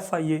FIA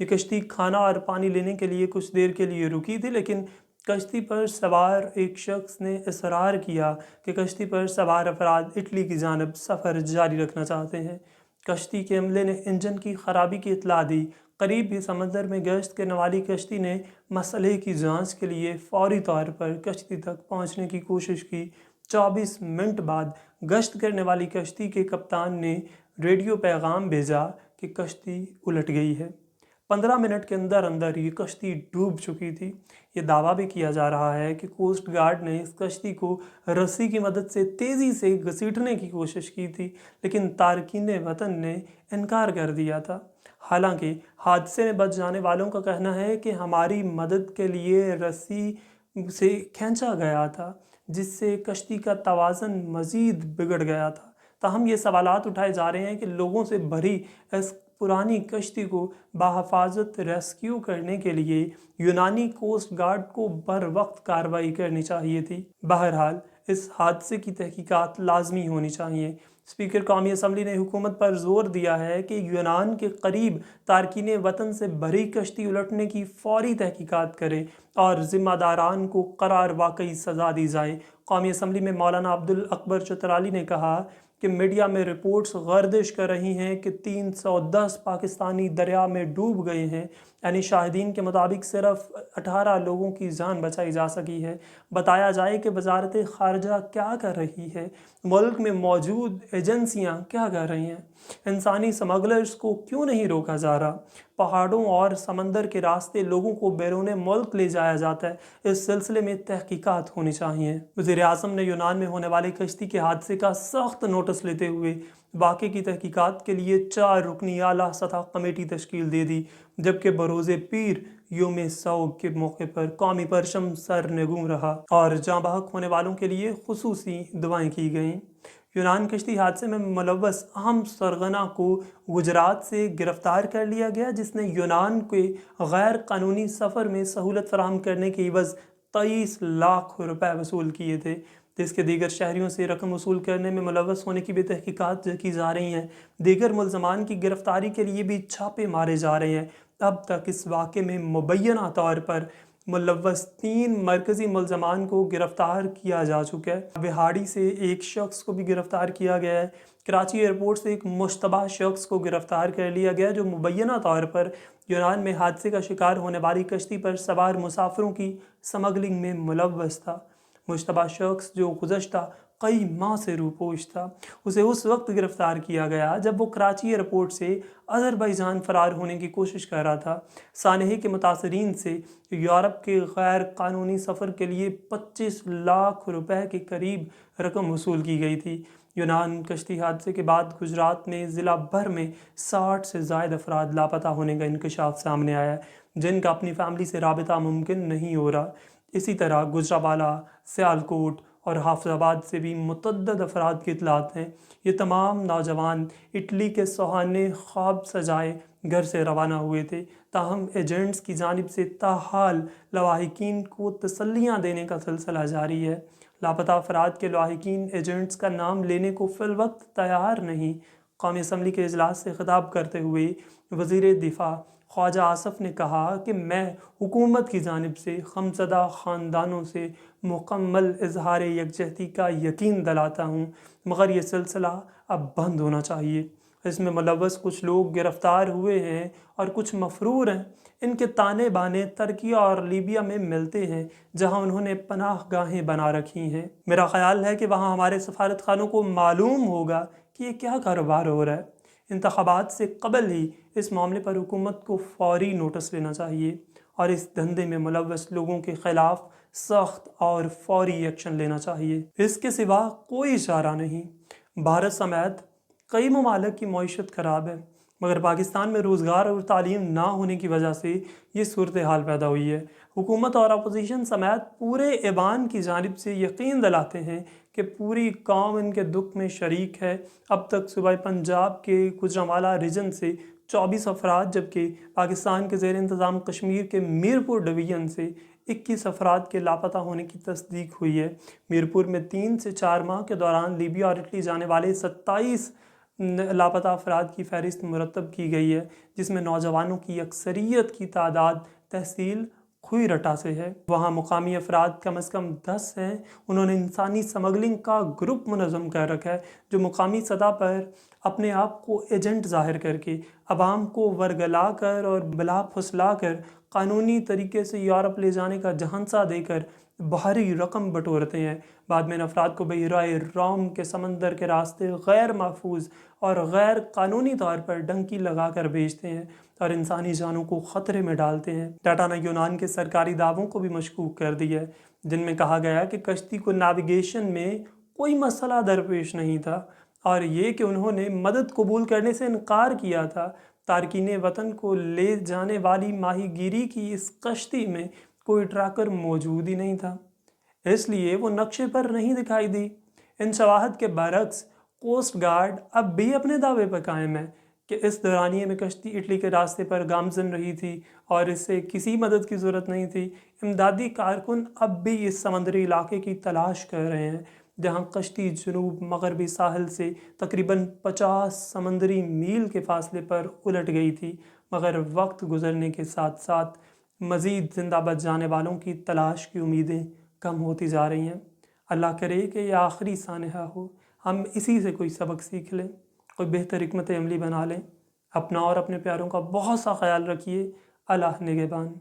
یہ کشتی کھانا اور پانی لینے کے لیے کچھ دیر کے لیے رکی تھی، لیکن کشتی پر سوار ایک شخص نے اصرار کیا کہ کشتی پر سوار افراد اٹلی کی جانب سفر جاری رکھنا چاہتے ہیں۔ کشتی کے عملے نے انجن کی خرابی کی اطلاع دی۔ قریب ہی سمندر میں گشت کرنے والی کشتی نے مسئلے کی جانچ کے لیے فوری طور پر کشتی تک پہنچنے کی کوشش کی۔ 24 منٹ بعد گشت کرنے والی کشتی کے کپتان نے ریڈیو پیغام بھیجا کہ کشتی الٹ گئی ہے۔ 15 منٹ کے اندر اندر یہ کشتی ڈوب چکی تھی۔ یہ دعویٰ بھی کیا جا رہا ہے کہ کوسٹ گارڈ نے اس کشتی کو رسی کی مدد سے تیزی سے گھسیٹنے کی کوشش کی تھی، لیکن تارکین وطن نے انکار کر دیا تھا۔ حالانکہ حادثے میں بچ جانے والوں کا کہنا ہے کہ ہماری مدد کے لیے رسی سے کھینچا گیا تھا، جس سے کشتی کا توازن مزید بگڑ گیا تھا۔ تاہم یہ سوالات اٹھائے جا رہے ہیں کہ لوگوں سے بھری اس پرانی کشتی کو بحفاظت ریسکیو کرنے کے لیے یونانی کوسٹ گارڈ کو بر وقت کارروائی کرنی چاہیے تھی۔ بہرحال اس حادثے کی تحقیقات لازمی ہونی چاہیے۔ اسپیکر قومی اسمبلی نے حکومت پر زور دیا ہے کہ یونان کے قریب تارکین وطن سے بھری کشتی الٹنے کی فوری تحقیقات کرے اور ذمہ داران کو قرار واقعی سزا دی جائے۔ قومی اسمبلی میں مولانا عبدالاکبر چترالی نے کہا کہ میڈیا میں رپورٹس گردش کر رہی ہیں کہ 310 پاکستانی دریا میں ڈوب گئے ہیں، یعنی شاہدین کے مطابق صرف 18 لوگوں کی جان بچائی جا سکی ہے۔ بتایا جائے کہ وزارت خارجہ کیا کر رہی ہے، ملک میں موجود ایجنسیاں کیا کر رہی ہیں، انسانی سمگلرز کو کیوں نہیں روکا جا رہا، پہاڑوں اور سمندر کے راستے لوگوں کو بیرون ملک لے جایا جاتا ہے۔ اس سلسلے میں تحقیقات ہونی چاہیے۔ وزیر اعظم نے یونان میں ہونے والے کشتی کے حادثے کا سخت نوٹس لیتے ہوئے واقعے کی تحقیقات کے لیے 4 رکنی اعلیٰ سطح کمیٹی تشکیل دے دی، جبکہ بروز پیر یوم سوگ کے موقع پر قومی پرچم سرنگوں رہا اور جاں بحق ہونے والوں کے لیے خصوصی دعائیں کی گئیں۔ یونان کشتی حادثے میں ملوث اہم سرغنہ کو گجرات سے گرفتار کر لیا گیا، جس نے یونان کے غیر قانونی سفر میں سہولت فراہم کرنے کے عوض 23 لاکھ روپے وصول کیے تھے۔ جس کے دیگر شہریوں سے رقم وصول کرنے میں ملوث ہونے کی بھی تحقیقات کی جا رہی ہیں۔ دیگر ملزمان کی گرفتاری کے لیے بھی چھاپے مارے جا رہے ہیں۔ اب تک اس واقعے میں مبینہ طور پر ملوث 3 مرکزی ملزمان کو گرفتار کیا جا چکا ہے۔ وہاڑی سے ایک شخص کو بھی گرفتار کیا گیا ہے۔ کراچی ایئرپورٹ سے ایک مشتبہ شخص کو گرفتار کر لیا گیا، جو مبینہ طور پر یونان میں حادثے کا شکار ہونے والی کشتی پر سوار مسافروں کی سمگلنگ میں ملوث تھا۔ مشتبہ شخص، جو گزشتہ کئی ماہ سے روپوش تھا، اسے اس وقت گرفتار کیا گیا جب وہ کراچی ایئرپورٹ سے آذربائیجان فرار ہونے کی کوشش کر رہا تھا۔ سانحے کے متاثرین سے یورپ کے غیر قانونی سفر کے لیے 25 لاکھ روپے کے قریب رقم وصول کی گئی تھی۔ یونان کشتی حادثے کے بعد گجرات میں ضلع بھر میں 60 سے زائد افراد لاپتہ ہونے کا انکشاف سامنے آیا ہے، جن کا اپنی فیملی سے رابطہ ممکن نہیں ہو رہا۔ اسی طرح گجرانوالہ، سیالکوٹ اور حافظ آباد سے بھی متعدد افراد کی اطلاعات ہیں۔ یہ تمام نوجوان اٹلی کے سہانے خواب سجائے گھر سے روانہ ہوئے تھے، تاہم ایجنٹس کی جانب سے تاحال لواحقین کو تسلیاں دینے کا سلسلہ جاری ہے۔ لاپتہ افراد کے لواحقین ایجنٹس کا نام لینے کو فی الوقت تیار نہیں۔ قومی اسمبلی کے اجلاس سے خطاب کرتے ہوئے وزیر دفاع خواجہ آصف نے کہا کہ میں حکومت کی جانب سے غمزدہ خاندانوں سے مکمل اظہار یکجہتی کا یقین دلاتا ہوں، مگر یہ سلسلہ اب بند ہونا چاہیے۔ اس میں ملوث کچھ لوگ گرفتار ہوئے ہیں اور کچھ مفرور ہیں۔ ان کے تانے بانے ترکی اور لیبیا میں ملتے ہیں، جہاں انہوں نے پناہ گاہیں بنا رکھی ہیں۔ میرا خیال ہے کہ وہاں ہمارے سفارت خانوں کو معلوم ہوگا کہ یہ کیا کاروبار ہو رہا ہے۔ انتخابات سے قبل ہی اس معاملے پر حکومت کو فوری نوٹس لینا چاہیے اور اس دھندے میں ملوث لوگوں کے خلاف سخت اور فوری ایکشن لینا چاہیے۔ اس کے سوا کوئی چارہ نہیں۔ بھارت سمیت کئی ممالک کی معیشت خراب ہے، مگر پاکستان میں روزگار اور تعلیم نہ ہونے کی وجہ سے یہ صورتحال پیدا ہوئی ہے۔ حکومت اور اپوزیشن سمیت پورے ایوان کی جانب سے یقین دلاتے ہیں کہ پوری قوم ان کے دکھ میں شریک ہے۔ اب تک صوبہ پنجاب کے گوجرانوالہ ریجن سے 24 افراد، جبکہ پاکستان کے زیر انتظام کشمیر کے میرپور ڈویژن سے 21 افراد کے لاپتہ ہونے کی تصدیق ہوئی ہے۔ میرپور میں 3 سے 4 ماہ کے دوران لیبیا اور اٹلی جانے والے 27 لاپتہ افراد کی فہرست مرتب کی گئی ہے، جس میں نوجوانوں کی اکثریت کی تعداد تحصیل کھوئی رٹا سے ہے۔ وہاں مقامی افراد کم از کم 10 ہیں۔ انہوں نے انسانی سمگلنگ کا گروپ منظم کر رکھا ہے، جو مقامی سطح پر اپنے آپ کو ایجنٹ ظاہر کر کے عوام کو ورگلا کر اور بلا پھسلا کر قانونی طریقے سے یورپ لے جانے کا جھانسا دے کر بھاری رقم بٹورتے ہیں۔ بعد میں ان افراد کو بحیرہ روم کے سمندر کے راستے غیر محفوظ اور غیر قانونی طور پر ڈنکی لگا کر بھیجتے ہیں اور انسانی جانوں کو خطرے میں ڈالتے ہیں۔ ڈاٹا نے یونان کے سرکاری دعووں کو بھی مشکوک کر دیا ہے، جن میں کہا گیا کہ کشتی کو نیویگیشن میں کوئی مسئلہ درپیش نہیں تھا، اور یہ کہ انہوں نے مدد قبول کرنے سے انکار کیا تھا۔ تارکین وطن کو لے جانے والی ماہی گیری کی اس کشتی میں کوئی ٹریکر موجود ہی نہیں تھا، اس لیے وہ نقشے پر نہیں دکھائی دی۔ ان شواہد کے برعکس کوسٹ گارڈ اب بھی اپنے دعوے پر قائم ہے کہ اس دورانیے میں کشتی اٹلی کے راستے پر گامزن رہی تھی اور اس سے کسی مدد کی ضرورت نہیں تھی۔ امدادی کارکن اب بھی اس سمندری علاقے کی تلاش کر رہے ہیں جہاں کشتی جنوب مغربی ساحل سے تقریباً 50 سمندری میل کے فاصلے پر الٹ گئی تھی، مگر وقت گزرنے کے ساتھ ساتھ مزید زندہ بچ جانے والوں کی تلاش کی امیدیں کم ہوتی جا رہی ہیں۔ اللہ کرے کہ یہ آخری سانحہ ہو، ہم اسی سے کوئی سبق سیکھ لیں، کوئی بہتر حکمت عملی بنا لیں۔ اپنا اور اپنے پیاروں کا بہت سا خیال رکھیے۔ اللہ نگہبان۔